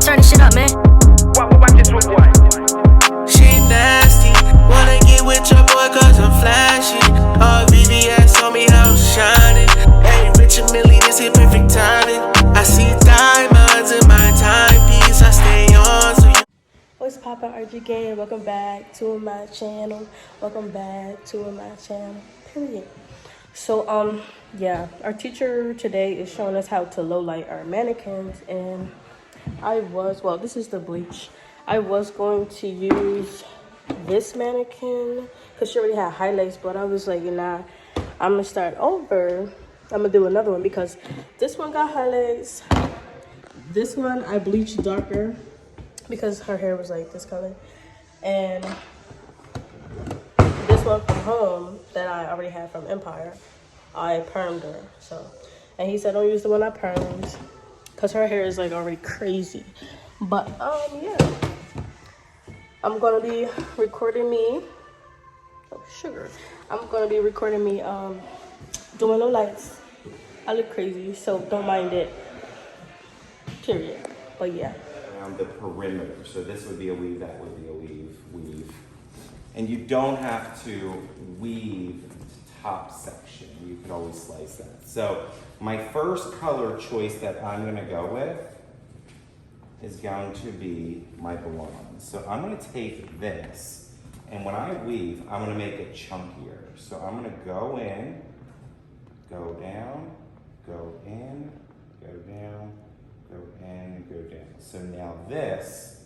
turn this shit up, man. What this with boy? She nasty, wanna get with your boy cause I'm flashy. All VVS on me, how I'm shining. Hey, Rich and Millie, this is perfect timing. I see diamonds in my timepiece, I stay on so you. What's poppin', RG gang? Welcome back to my channel. Period. So yeah, our teacher today is showing us how to low light our mannequins, and this is the bleach. I was going to use this mannequin because she already had highlights, but I was like, nah, I'm gonna start over. I'm gonna do another one because this one got highlights. This one I bleached darker because her hair was like this color, and this one from home that I already had from Empire, I permed her. So, and he said don't use the one I permed because her hair is like already crazy. But yeah, I'm gonna be recording me. Oh sugar! I'm gonna be recording me doing no lights. I look crazy, so don't mind it. Period. But yeah. Around the perimeter. So this would be a weave, that would be a weave. And you don't have to weave the top section. You could always slice that. So my first color choice that I'm gonna go with is going to be my blonde. So I'm gonna take this, and when I weave, I'm gonna make it chunkier. So I'm gonna go in, go down, go in, go down, go in, go down. So now this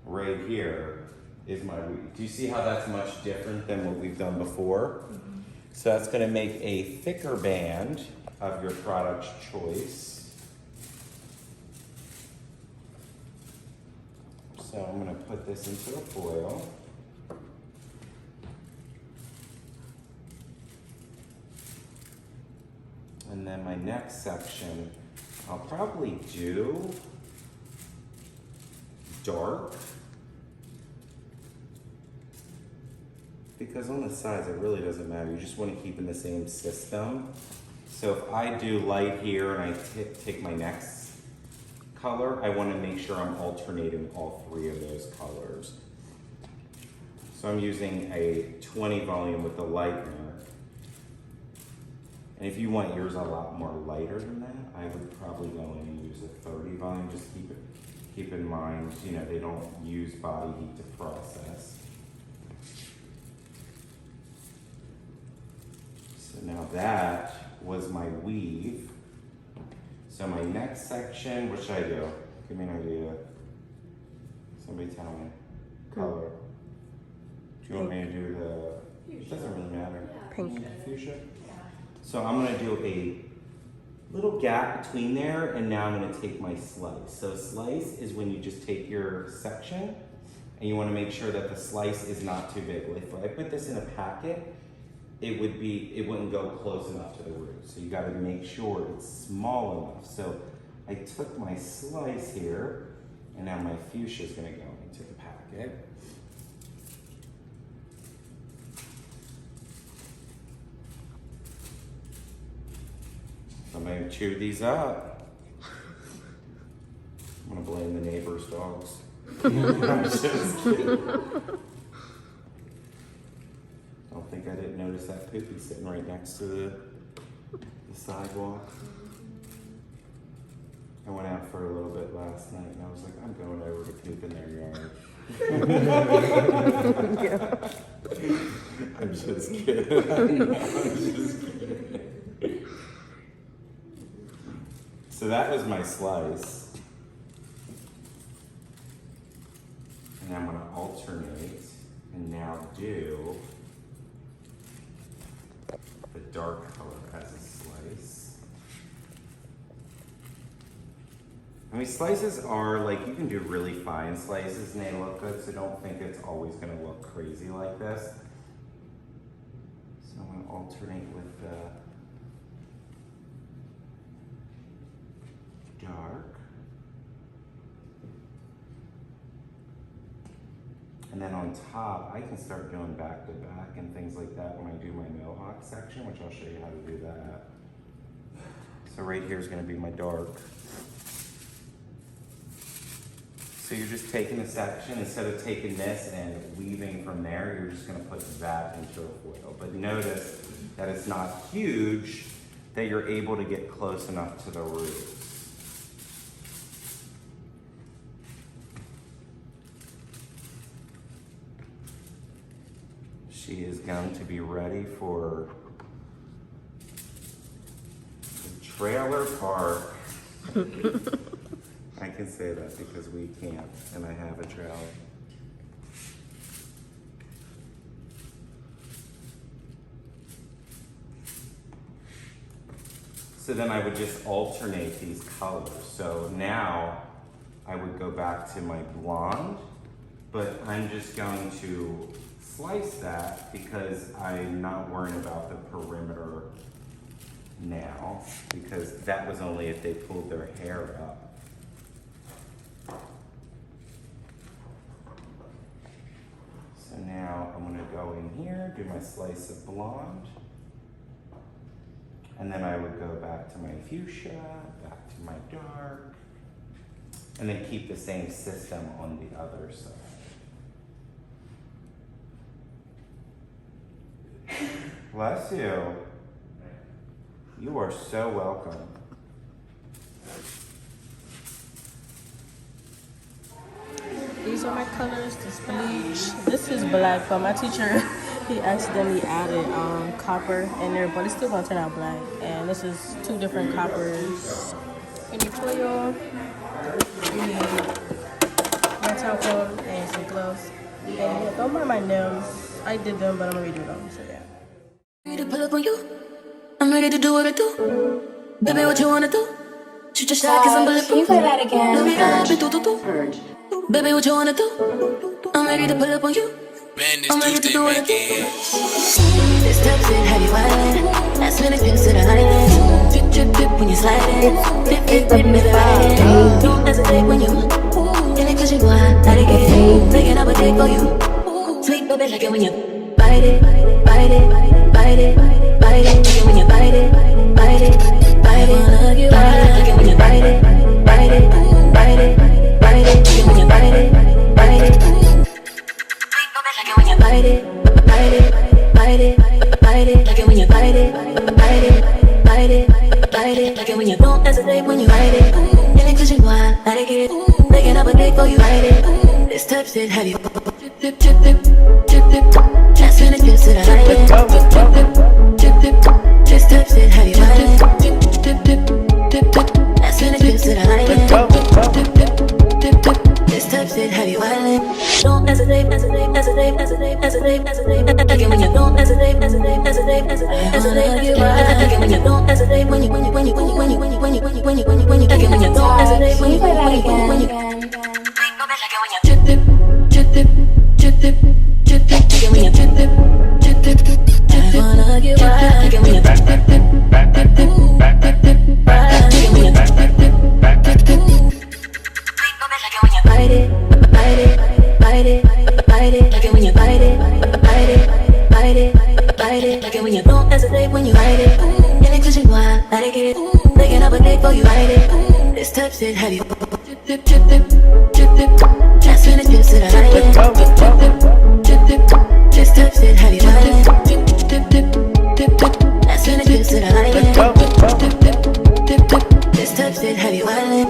right here is my weave. Do you see how that's much different than what we've done before? Mm-hmm. So that's gonna make a thicker band of your product choice. So I'm gonna put this into a foil. And then my next section, I'll probably do dark, because on the sides it really doesn't matter. You just want to keep in the same system. So if I do light here and I take my next color, I want to make sure I'm alternating all three of those colors. So I'm using a 20 volume with the lightener. And if you want yours a lot more lighter than that, I would probably go in and use a 30 volume. Just keep in mind, you know, they don't use body heat to process. So now that was my weave. So my next section, what should I do? Give me an idea. Somebody tell me. Color. Do you want me to do the, it doesn't really matter. Pink. Fuchsia? So I'm gonna do a little gap between there, and now I'm gonna take my slice. So slice is when you just take your section and you wanna make sure that the slice is not too big. If I put this in a packet, it wouldn't go close enough to the root. So you gotta make sure it's small enough. So I took my slice here, and now my fuchsia is gonna go into the packet. I'm gonna chew these up. I'm gonna blame the neighbor's dogs. I'm just kidding. Don't think I didn't notice that poopy sitting right next to the sidewalk. I went out for a little bit last night and I was like, I'm going over to poop in their yard. I'm just kidding. I'm just kidding. So that was my slice. And I'm gonna alternate and now do the dark color as a slice. I mean, slices are like, you can do really fine slices and they look good, so don't think it's always gonna look crazy like this. So I'm gonna alternate with the dark. And then on top, I can start doing back to back and things like that when I do my mohawk section, which I'll show you how to do that. So right here is gonna be my dark. So you're just taking a section, instead of taking this and weaving from there, you're just gonna put that into a foil. But notice that it's not huge, that you're able to get close enough to the roots. She is going to be ready for the trailer park. I can say that because we camp and I have a trailer. So then I would just alternate these colors. So now I would go back to my blonde, but I'm just going to slice that because I'm not worrying about the perimeter now, because that was only if they pulled their hair up. So now I'm gonna go in here, do my slice of blonde, and then I would go back to my fuchsia, back to my dark, and then keep the same system on the other side. Bless you. You are so welcome. These are my colors, this bleach. This is black, but my teacher, he accidentally added copper in there, but it's still gonna turn out black. And this is 2 different coppers. You need foil, you need red talcum, and some gloves. And yeah, don't mind my nails. I did them, but I'm gonna redo them, so yeah. Ready to pull up on you. I'm ready to do what I do. Baby, what you wanna do? Shoot your shot, cause I'm bulletproof. Can you play that again? Purge. Baby, what you wanna do? I'm ready to pull up on you. I'm ready to do what I do. This type shit have you wildin'. Last minute trips to the island. Drip, drip, drip when you sliding. Dip, dip, dip, baby, riding. Don't hesitate when you in it cause you go out, let it get. Making up a day for you. Sweet baby, like it when you bite it, bite it, bite it, bite it. Like it when you bite it, bite it, bite it. Like it when you bite it, bite it, bite it, bite it. Like it when you bite it, bite it. Sweet baby, like it when you bite it, bite it, bite it, bite it. Like it when you bite it, bite it, bite it, bite it. Like it when you don't hesitate when you bite it. In it cause you go out, let it get. Making up a day for you, bite it. This type shit have you drip, drip, drip, drip, drip, drip. Last minute trips to the island. Drip, drip, drip, drip, drip. This type shit have you wildin'. Drip, drip, drip, drip, drip. Last minute trips to the island. Drip, drip, drip, drip, drip. This type shit have you wildin'. Don't hesitate, hesitate, hesitate, hesitate, hesitate, hesitate. Like it when you don't hesitate, hesitate, hesitate, hesitate, hesitate. Like it when you don't hesitate, when you like it when you don't hesitate, when you drip, drip, drip, drip, drip, drip, drip, drip. Like it when you drip, drip, drip, drip, drip, drip. I wanna get wild. Like it when you drip, drip, drip, drip, drip, drip, drip. Like it when you drip, drip, drip, drip, drip. Like it when you bite it, bite it, bite it, bite it. Like it when you bite it, bite it, bite it, bite it. Like it when you don't hesitate when you bite it. In it cause you wild, let it get. Making up a day for you, bite it. This type shit have you drip, drip, drip, drip, drip, drip. Last minute trips to the island. Drip, drip, drip, drip, drip. This type shit have you wildin'. Drip, drip, drip, drip, drip. Last minute trips to the island. Drip, drip, drip, drip, drip. This type shit have you wildin'.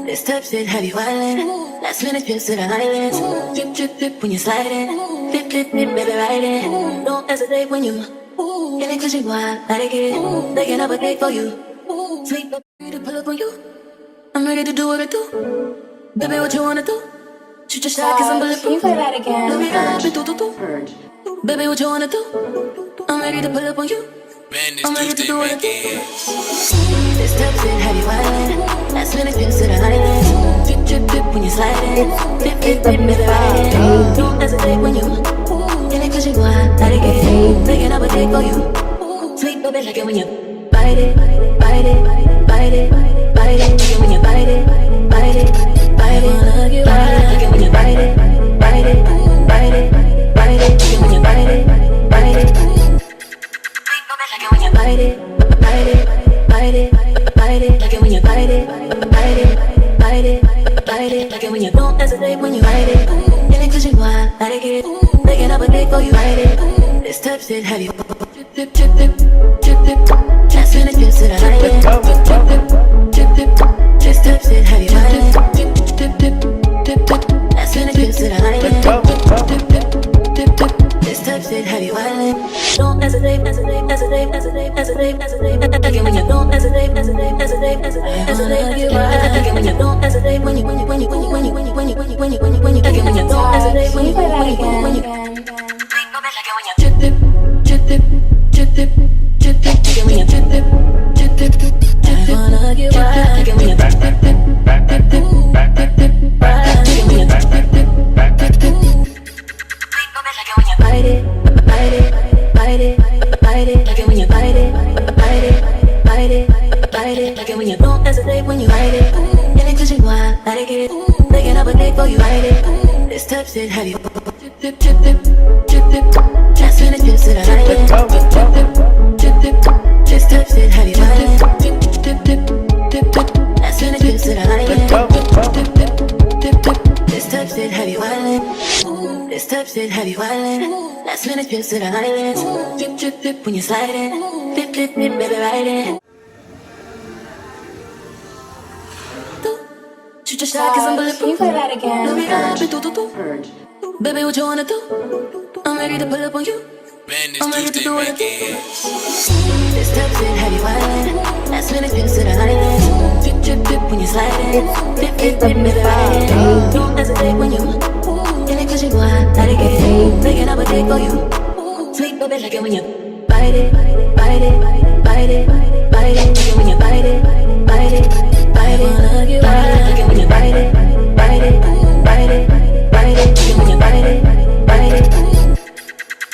This type shit have you wildin'. Last minute trips to the island. Drip, drip, drip when you sliding. Dip, dip, dip, baby, riding. Don't hesitate when you in it cause you wild, let it get. Making up a day for you. Sweet baby, to pull up on you. I'm ready to do what I do. Baby, what you wanna do? Shoot your shot cause I'm bulletproof. Can you play that again? Purge. Baby, what you wanna do? I'm ready to pull up on you. I'm ready to do what I do. This type shit have you wildin'. Last minute trips to the island. Drip, drip, drip when you sliding. Dip, dip, dip, baby, riding. Don't hesitate when you in it cause you go out, let it get. Making up a day for you. Sweet baby, like it when you bite it, bite it, bite it, bite it. Like it when you bite it, bite it, bite it. Like it when you bite it, bite it, bite it, bite it. Like it when you bite it, bite it. Like it when you bite it, bite it, bite it, bite it. Like it when you bite it, bite it, bite it, bite it. it. Like it when you don't hesitate when you write it. In inclusion, why I like it. Making up a date for you write it. This type shit have you drip dip drip dip drip dip. Just when it gets to the high end. Drip dip drip dip. This type shit have you write it. Dip dip dip dip dip. That's when it gets to the high end. Dip dip dip dip. This type shit have you wildin'. Don't hesitate, hesitate, hesitate, hesitate, hesitate, hesitate. Again when you don't hesitate, hesitate, hesitate, hesitate, hesitate. Again when you don't hesitate, when you again when you don't hesitate, when you drip dip, drip dip, drip dip, drip dip. Again when you drip dip, drip dip, drip dip. I wanna get wild. Again when you drip dip, dip dip, dip dip, dip dip. Again when you drip dip, dip dip. Bite it, bite it, bite it, bite it. Like it when you bite it, bite it, bite it, bite it. Like it when you don't hesitate when you write it. In inclusion, why I like it. Making up a date for you write it. This type shit have you drip dip, drip dip, drip dip. Just when it gets to the high end. Drip dip, drip dip. This type shit have you wildin'. Dip dip dip dip dip. That's when it gets to the high end. Dip dip dip dip. This type shit have you wildin'. This type shit have you wildin'. Last minute trips to the highlands. Dip, dip, dip when you slide in. Dip, dip, dip, baby, ride it. Shoot your shot, cause I'm bulletproof. Can you play that again? Baby, what you wanna do? I'm ready to pull up on you. Man, I'm ready this to do Tuesday it. making. This type shit have you wildin'. Last minute trips to the highlands. Dip, dip, dip when you slide in. Dip, dip, dip, baby, ride it. Don't hesitate when you in it cause you want that again. Making up a date for you. Sweet baby, like it when you bite it, bite it, bite it, bite it. Like it when you bite it, bite it, bite it. Like it when you bite it, bite it, bite it, bite it. Like it when you bite it, bite it.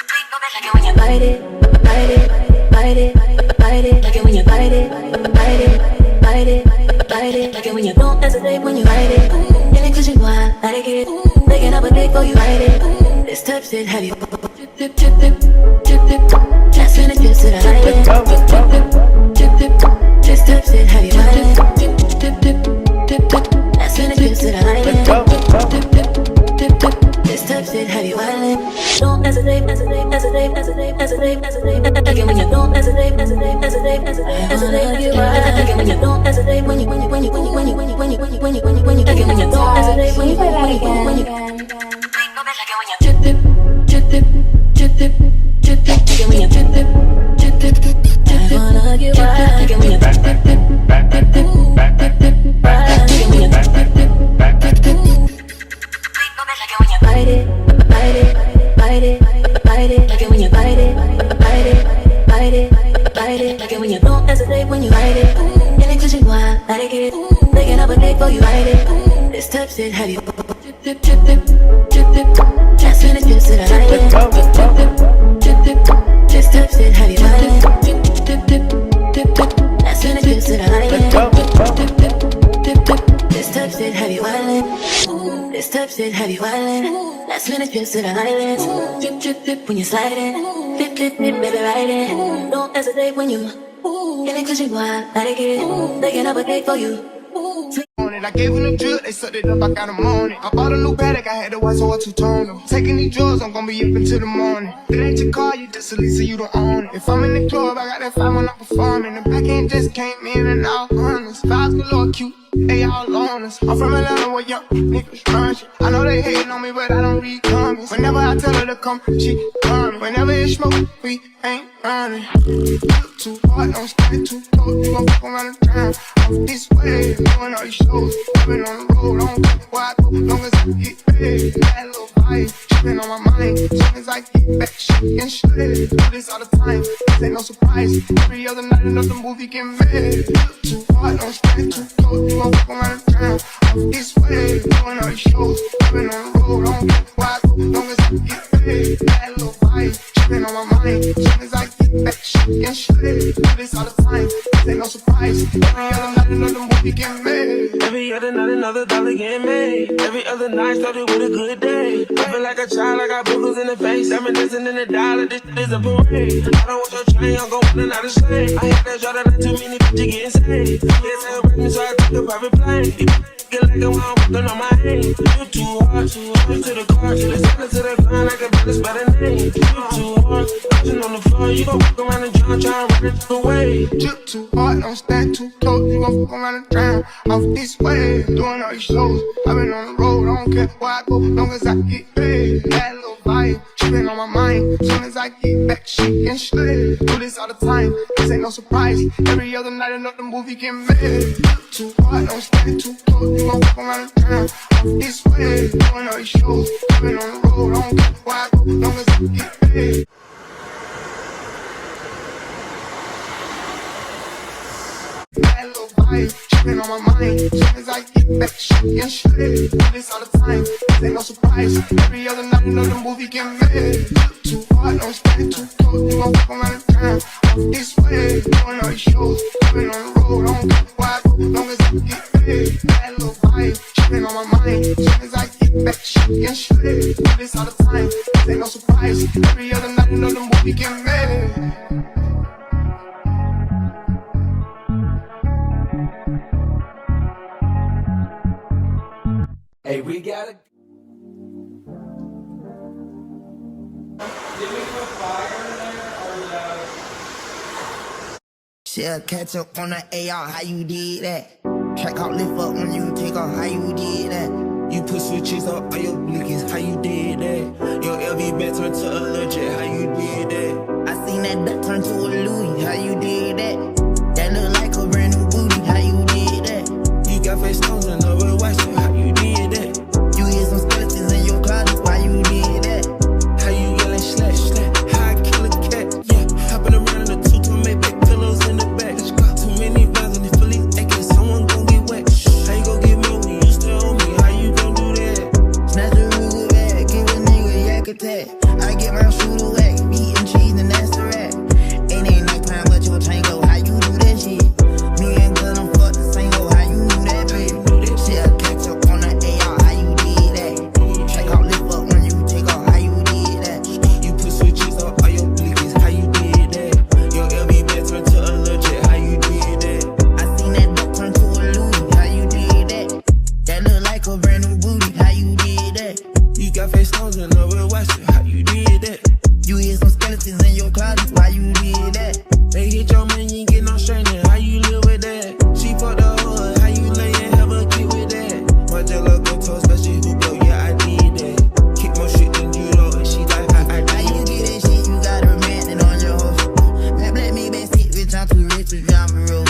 Sweet baby, like it when you bite it, bite it, bite it, bite it. Like it when you bite it, bite it, bite it, bite it. Like it when you don't hesitate when you write it. In it cause you want that again. Making up a date for you write it. This type shit have you drip dip, drip dip, drip dip. Just when it gets to the high end. Drip dip, drip dip. This type shit have you wildin'. Dip dip dip dip dip. That's when it gets to the high end. Dip dip dip dip. This type shit have you wildin'. Don't hesitate, hesitate, hesitate, hesitate, hesitate, hesitate. Again when you don't hesitate, hesitate, hesitate, hesitate, hesitate. Again when you don't hesitate when you again when you don't hesitate when you Play that again. drip dip, drip dip, drip dip, drip dip. Again when you drip dip, drip dip, drip dip. I wanna get wild. Again when you drip dip, dip dip, dip dip. Again when you drip dip, dip dip. Bite it, bite it, bite it, bite it. Again when you bite it, bite it, bite it, bite it. Again when you don't hesitate when you write it. In it cause you want that again. Making up a date for you write it. This type shit have you drip dip, drip dip, drip dip. Just when it gets to the high end. Drip dip, drip dip. This type shit have you wildin'. Dip dip dip dip dip. That's when it gets to the high end. Dip dip dip dip dip. This type shit have you wildin'. This type shit have you wildin'. Last minute trips to the highlands. Dip dip dip when you slide in. Dip dip dip baby ride it. Don't hesitate when you in it cause you want that again. Making up a date for you. I gave him the drip, they sucked it up, I got him on it. I bought a new paddock, I had to watch so I two-tone them. Taking these drugs, I'm gonna be up until the morning. It ain't your car, you just a lease, so you don't own it. If I'm in the club, I got that fire when I'm performing. The back end just came in and all honest. Vibes galore cute, they all on us. I'm from Atlanta where young niggas run shit. I know they hating on me, but I don't read comments. Whenever I tell her to come, she coming. Whenever it's smoke, we ain't running. Look too hard, don't stand too close. You gon' fuck around the town. Off this way, doing all these shows. Living on the road, I don't care where I go, long as I get paid. That little vibe, tripping on my mind. As soon as I get back, shit and shit. Do this all the time, this ain't no surprise. Every other night, another movie get made. Look too hard, don't stand too close. You gon' fuck around the town. Off this way, doing all these shows. Living on the road, I don't care where I go, long as I get paid. That little vibe, tripping on my mind. As soon as I get back, shit and shit. Do this all the time, this ain't no surprise. Every other night, another movie get made. Every other night another dollar getting made. Every other night started with a good day. I feel like a child, I got boogers in the face. Reminiscing in the dollar, this is a parade. I don't want your chain, I'm going another slave. I had that shot at too many bitches getting saved. Yes, I me, so I took a private plane. looking like I'm walking on my hands. You too hard, to the car, to the center, to the grind, I can balance by the name. You too hard, touching on the floor, you gon' walk around and drown, try to run it away. Drip too hard, don't stand too close. You gon' fuck around and drown off this way. Doing all these shows, I've been on the road. I don't care where I go, long as I get paid. That little vibe, tripping on my mind. Soon as I get back, shit can slip. Do this all the time, this ain't no surprise. Every other night, another movie get made. Drip too hard, don't stand too close. You gon' fuck around and drown off this way. Doing all these shows, I've been on the road. I don't care where I go, long as I get paid. That little vibe, tripping on my mind. Soon as I get back, shit can slip. Do this all the time, this ain't no surprise. Every other night, another movie get made. Too hard, don't stand too close. You gon' fuck around and drown off this way. Doing all these shows, I've been on the road. I don't care where I go, long as I get paid. That little vibe, tripping on my mind. Soon as I get back, shit can slip. Do this all the time, this ain't no surprise. Every other night, another movie get made. Hey, we gotta. She'll catch up on the AR, how you did that? Track out, lift up when you take off, how you did that? You put switches up on your blinkies, how you did that? Your LV band turned to a legit, how you did that? I seen that duck turn to a Louis, how you did that? That look like a brand new booty, how you did that? You got face stones and over watch it, how you did that? You hear some skeletons in your closet, why you did that? How you yelling slash, how I kill a cat, yeah. Hopping around in a two-to make back pillows in the back. Too many rounds in the Phillies, AK, someone gon' get wet. How you gon' get me when you still on me, how you gon' do that? Snatch the Ruger bag, give a nigga a yak attack. I get my shooter whack, meat and cheese and that's the rack. Ain't nighttime but your tango, how you do that shit? Me and Glenn, I'm fucked the same hoe, how you do that, baby? She'll catch up on the AR, how you did that? Check out, lift up when you take off, how you did that? You put switches up on your blinkies, how you did that? Your LV band turned to a legit, how you did that? I seen that duck turn to a Louis, how you did that? That look like a brand new booty, how you did that? You got face stones and over watch it, how you did that? You hear some skeletons in your closet, why you did that? They hit your man, you ain't get no straightening, how you live with that? She fucked the hood, how you lay and have a kid with that? My jello go to a special who blow, yeah, I did that. Kick more shit than you know, and she like, I How you get that shit, you got a man and on your hoe. That black me back seat, bitch, I'm too rich to drive a road.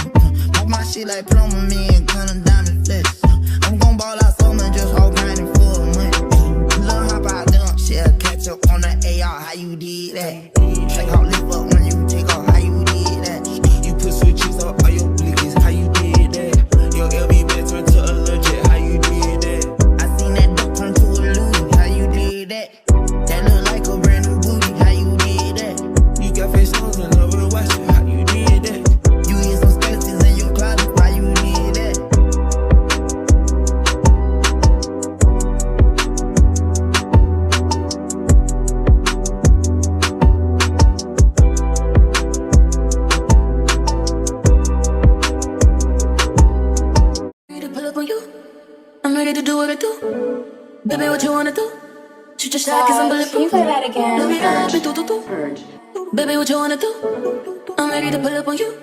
Pop my shit like plumber, me and gun and diamond flesh. I'm gon' ball out summer, just all grinding for a month. Lil' hop out dump, she'll catch up on the AR, how you did that? Check out, lift up when you take off, how you did that? You put switches up on your blinkies, how you did that? Your LV band turned to a legit, how you did that? I seen that duck turn to a Louis, how you did that? That look like a brand new booty, how you did that? You got face stones and over watch it, how you did that? You hear some skeletons in your closet, why you did that? Ready to pull up on you. I'm ready to do what I do. Baby, what you wanna do? Shoot your shot, cause I'm Can you bulletproof. play that again? Baby, what you wanna do? I'm ready to pull up on you.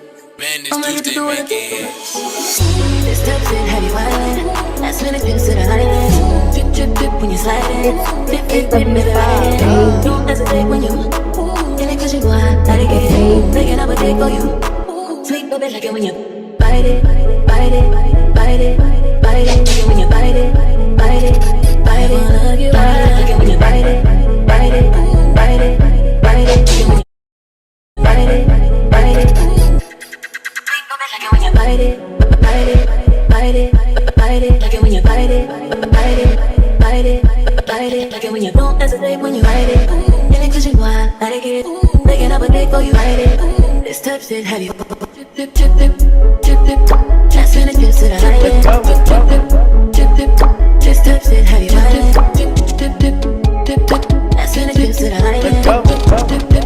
I'm ready to do what I do. This steps in heavy violin. Last minute pips to the island. Drip, drip, drip when you slide in. Dip, dip, dip, dip, dip. Don't hesitate when you get it cause you know I like it. Making up a day for you. Sweet baby, like it when you bite it, bite it, bite it, bite it. Like it when you bite it, bite it, bite it. Wanna hug you, like it when you bite it, bite it, bite it, bite it. Like it when you bite it, bite it. Like it when you bite it, bite it, bite it, bite it. Like it when you bite it, bite it, bite it, bite it. Like it when you don't hesitate when you bite it. Get it cause you know I like it. Making up a day for you, bite it. This type shit heavy. Drip, drip, drip, drip, drip, drip. Last minute pips to the island. Drip, drip, drip, drip, drip. This type shit heavy. Drip, drip, drip, drip, drip. Last minute pips to the island. Drip, drip, drip,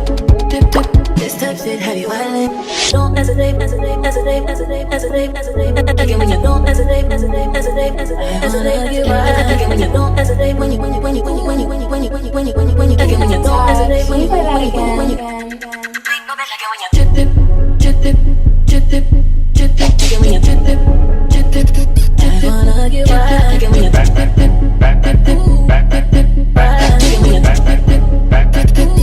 drip, drip. This type shit heavy violent. Don't hesitate, hesitate, hesitate, hesitate, hesitate, hesitate. Like it when you don't hesitate, hesitate, hesitate, hesitate. when you don't hesitate, when you don't hesitate, when you chip dip, chip dip, chip dip, chip dip, when you chip dip, chip dip, I wanna get wild, when you dip dip, dip dip, dip dip, when you dip dip, dip dip,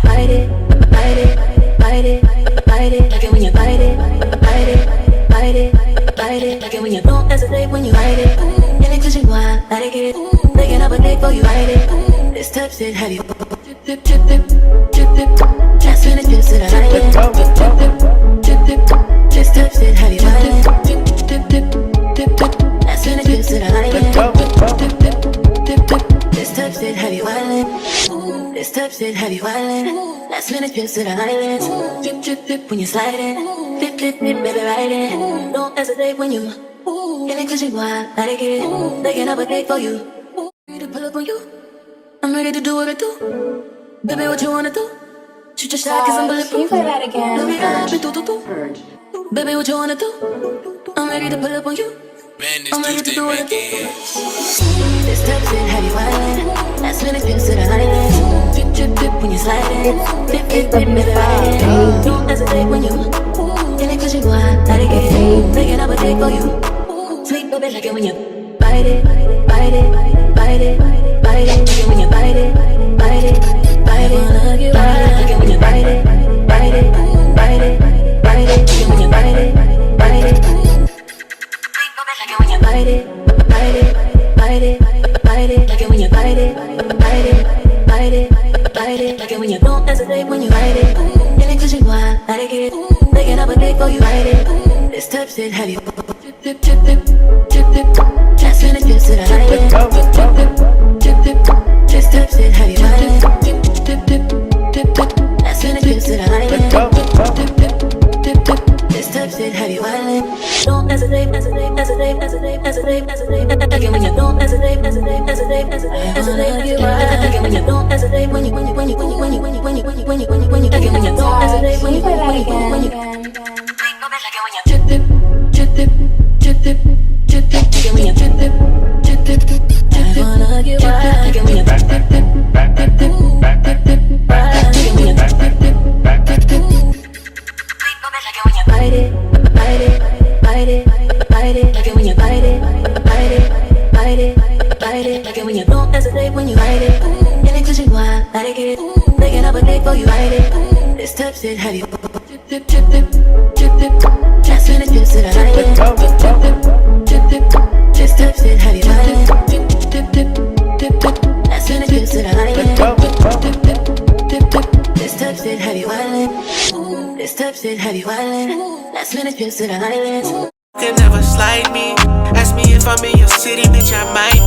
bite it, bite it, bite it, bite it, like it when you bite it, bite it, bite it, bite it, like it when you don't hesitate, when you bite it, and it cause you wild, like it, making up a day for you bite it, this type shit have you chip dip, chip dip, chip dip, just finish pips to the island, chip dip, this type shit have you violent, dip dip, dip dip, just finish pips to the island, dip dip, dip dip, this type shit have you violent, this type shit have you violent, last minute pips to the islands, dip dip dip when you slide it, dip dip dip baby ride it, don't hesitate when you get it cause you wild, like it, making up a date for you, ready to pull up on you, I'm ready to do what I do, baby what you wanna do, shoot your shot cause I'm bulletproof, Can you play that again? baby what you wanna do, I'm ready to pull up on you, I'm ready to do what I do, this type shit have you violent, last minute pips to the island, dip dip dip when you slide it, dip dip dip baby ride it, don't hesitate when you get it cause you wild, like it, making up a date for you, sweet baby like it when you bite it, bite it, bite it, bite it, like it when you bite it, bite it, bite it, wanna get wild, like it when you bite it, bite it, bite it, bite it, like it when you bite it, bite it, like it when you bite it, bite it, bite it, bite it, like it when you bite it, bite it, bite it, bite it, like it when you don't hesitate when you bite it, and it cause you wild, like it, making up a date for you bite it, this type shit have you chip dip, chip dip, chip dip, just finish pips to the island, chip dip, this type shit have you violent, dip dip, dip dip, just finish pips to the island, dip dip, dip dip, this type shit have you violent, don't hesitate, hesitate, hesitate, hesitate, hesitate, hesitate, again when you don't hesitate, hesitate, hesitate, hesitate, hesitate, again when you don't hesitate, when you again when you don't hesitate, when you chip dip, chip dip, chip dip, chip dip, again when you chip dip, chip dip, chip dip, I wanna get wild, again when you dip dip, dip dip, dip dip, again when you dip dip, dip dip, bite it, bite it, bite it, bite it, again when you bite it, bite it, bite it, bite it, again when you don't hesitate when you bite it, and it cause you wild, like it, making up a date for you bite it, this type shit have you chip dip, chip dip, chip dip, just finish pips to the island, chip dip, chip dip, this type shit have you violent, dip dip, dip dip, just finish pips to the island, dip dip, dip dip, this type shit have you violent, this type shit have you violent, last minute pips to the island. You can never slide me. Ask me if I'm in your city, bitch, I might